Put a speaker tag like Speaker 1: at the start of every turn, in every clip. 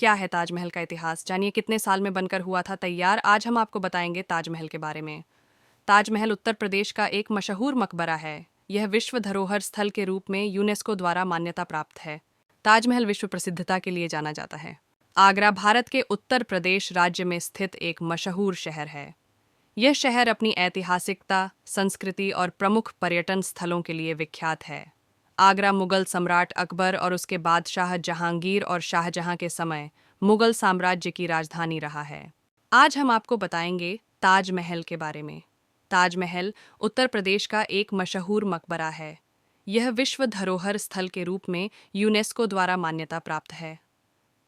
Speaker 1: क्या है ताजमहल का इतिहास? जानिए कितने साल में बनकर हुआ था तैयार। आज हम आपको बताएंगे ताजमहल के बारे में। ताजमहल उत्तर प्रदेश का एक मशहूर मकबरा है। यह विश्व धरोहर स्थल के रूप में यूनेस्को द्वारा मान्यता प्राप्त है। ताजमहल विश्व प्रसिद्धता के लिए जाना जाता है। आगरा भारत के उत्तर प्रदेश राज्य में स्थित एक मशहूर शहर है। यह शहर अपनी ऐतिहासिकता, संस्कृति और प्रमुख पर्यटन स्थलों के लिए विख्यात है। आगरा मुगल सम्राट अकबर और उसके बादशाह जहांगीर और शाहजहां के समय मुगल साम्राज्य की राजधानी रहा है। आज हम आपको बताएंगे ताजमहल के बारे में। ताजमहल उत्तर प्रदेश का एक मशहूर मकबरा है। यह विश्व धरोहर स्थल के रूप में यूनेस्को द्वारा मान्यता प्राप्त है।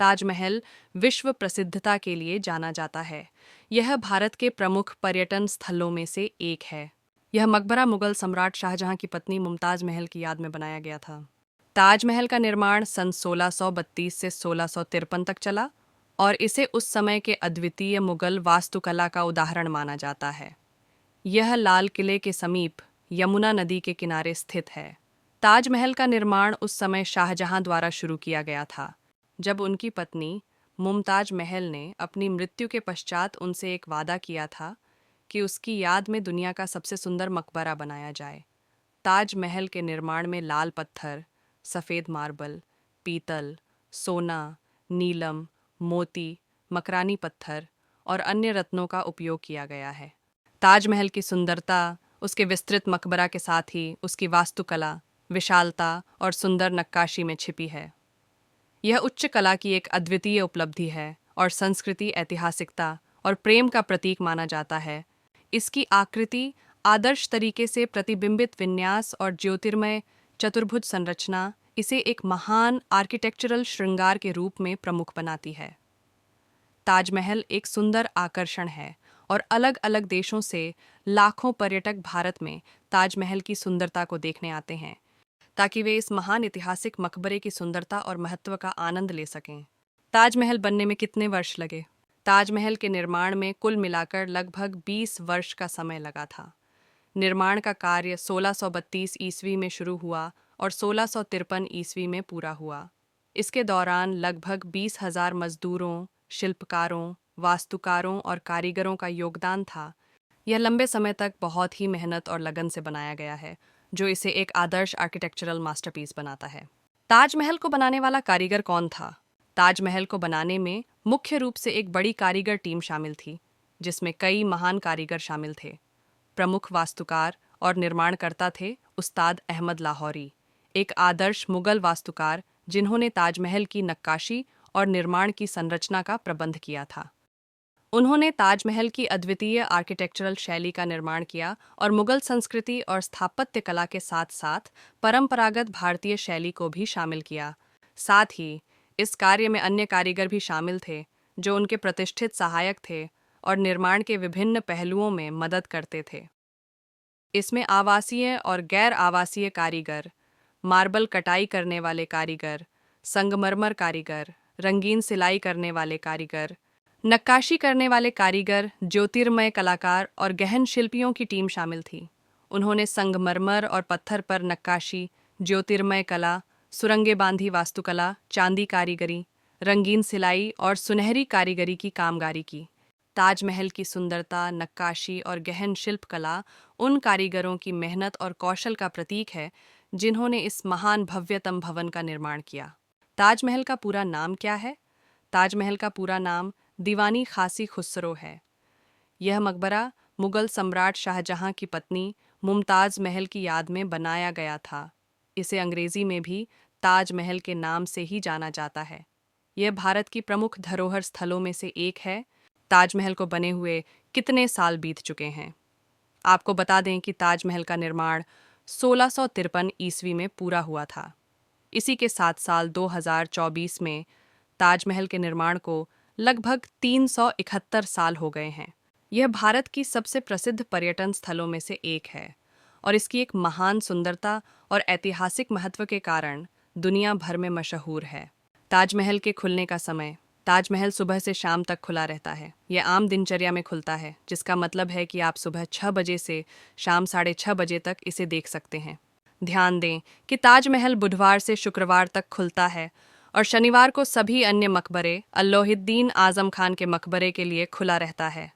Speaker 1: ताजमहल विश्व प्रसिद्धता के लिए जाना जाता है। यह भारत के प्रमुख पर्यटन स्थलों में से एक है। यह मकबरा मुगल सम्राट शाहजहां की पत्नी मुमताज महल की याद में बनाया गया था। ताजमहल का निर्माण सन 1632 से 1653 तक चला और इसे उस समय के अद्वितीय मुगल वास्तुकला का उदाहरण माना जाता है। यह लाल किले के समीप यमुना नदी के किनारे स्थित है। ताजमहल का निर्माण उस समय शाहजहां द्वारा शुरू किया गया था, जब उनकी पत्नी मुमताज महल ने अपनी मृत्यु के पश्चात उनसे एक वादा किया था कि उसकी याद में दुनिया का सबसे सुंदर मकबरा बनाया जाए। ताजमहल के निर्माण में लाल पत्थर, सफ़ेद मार्बल, पीतल, सोना, नीलम, मोती, मकरानी पत्थर और अन्य रत्नों का उपयोग किया गया है। ताजमहल की सुंदरता उसके विस्तृत मकबरा के साथ ही उसकी वास्तुकला, विशालता और सुंदर नक्काशी में छिपी है। यह उच्च कला की एक अद्वितीय उपलब्धि है और संस्कृति, ऐतिहासिकता और प्रेम का प्रतीक माना जाता है। इसकी आकृति, आदर्श तरीके से प्रतिबिंबित विन्यास और ज्योतिर्मय चतुर्भुज संरचना इसे एक महान आर्किटेक्चरल श्रृंगार के रूप में प्रमुख बनाती है। ताजमहल एक सुंदर आकर्षण है और अलग अलग देशों से लाखों पर्यटक भारत में ताजमहल की सुंदरता को देखने आते हैं, ताकि वे इस महान ऐतिहासिक मकबरे की सुंदरता और महत्व का आनंद ले सकें। ताजमहल बनने में कितने वर्ष लगे? ताजमहल के निर्माण में कुल मिलाकर लगभग 20 वर्ष का समय लगा था। निर्माण का कार्य 1632 ईस्वी में शुरू हुआ और 1653 ईस्वी में पूरा हुआ। इसके दौरान लगभग 20,000 मजदूरों, शिल्पकारों, वास्तुकारों और कारीगरों का योगदान था। यह लंबे समय तक बहुत ही मेहनत और लगन से बनाया गया है, जो इसे एक आदर्श आर्किटेक्चरल मास्टरपीस बनाता है। ताजमहल को बनाने वाला कारीगर कौन था? ताजमहल को बनाने में मुख्य रूप से एक बड़ी कारीगर टीम शामिल थी, जिसमें कई महान कारीगर शामिल थे। प्रमुख वास्तुकार और निर्माणकर्ता थे उस्ताद अहमद लाहौरी, एक आदर्श मुगल वास्तुकार जिन्होंने ताजमहल की नक्काशी और निर्माण की संरचना का प्रबंध किया था। उन्होंने ताजमहल की अद्वितीय आर्किटेक्चरल शैली का निर्माण किया और मुगल संस्कृति और स्थापत्य कला के साथ साथ परंपरागत भारतीय शैली को भी शामिल किया। साथ ही इस कार्य में अन्य कारीगर भी शामिल थे, जो उनके प्रतिष्ठित सहायक थे और निर्माण के विभिन्न पहलुओं में मदद करते थे। इसमें आवासीय और गैर आवासीय कारीगर, मार्बल कटाई करने वाले कारीगर, संगमरमर कारीगर, रंगीन सिलाई करने वाले कारीगर, नक्काशी करने वाले कारीगर, ज्योतिर्मय कलाकार और गहन शिल्पियों की टीम शामिल थी। उन्होंने संगमरमर और पत्थर पर नक्काशी, ज्योतिर्मय कला, सुरंगे बांधी वास्तुकला, चांदी कारीगरी, रंगीन सिलाई और सुनहरी कारीगरी की कामगारी की। ताजमहल की सुंदरता, नक्काशी और गहन शिल्प कला उन कारीगरों की मेहनत और कौशल का प्रतीक है, जिन्होंने इस महान भव्यतम भवन का निर्माण किया। ताजमहल का पूरा नाम क्या है? ताजमहल का पूरा नाम दीवानी खासी खुसरो है। यह मकबरा मुगल सम्राट शाहजहां की पत्नी मुमताज महल की याद में बनाया गया था। इसे अंग्रेजी में भी ताजमहल के नाम से ही जाना जाता है। यह भारत की प्रमुख धरोहर स्थलों में से एक है। ताजमहल को बने हुए कितने साल बीत चुके हैं? आपको बता दें कि ताजमहल का निर्माण 1653 ईस्वी में पूरा हुआ था। इसी के साथ साल 2024 में ताजमहल के निर्माण को लगभग 371 साल हो गए हैं। यह भारत की सबसे प्रसिद्ध पर्यटन स्थलों में से एक है और इसकी एक महान सुंदरता और ऐतिहासिक महत्व के कारण दुनिया भर में मशहूर है। ताजमहल के खुलने का समय। ताजमहल सुबह से शाम तक खुला रहता है। यह आम दिनचर्या में खुलता है, जिसका मतलब है कि आप सुबह 6 बजे से शाम 6:30 बजे तक इसे देख सकते हैं। ध्यान दें कि ताजमहल बुधवार से शुक्रवार तक खुलता है और शनिवार को सभी अन्य मकबरे अल्लाउद्दीन आजम खान के मकबरे के लिए खुला रहता है।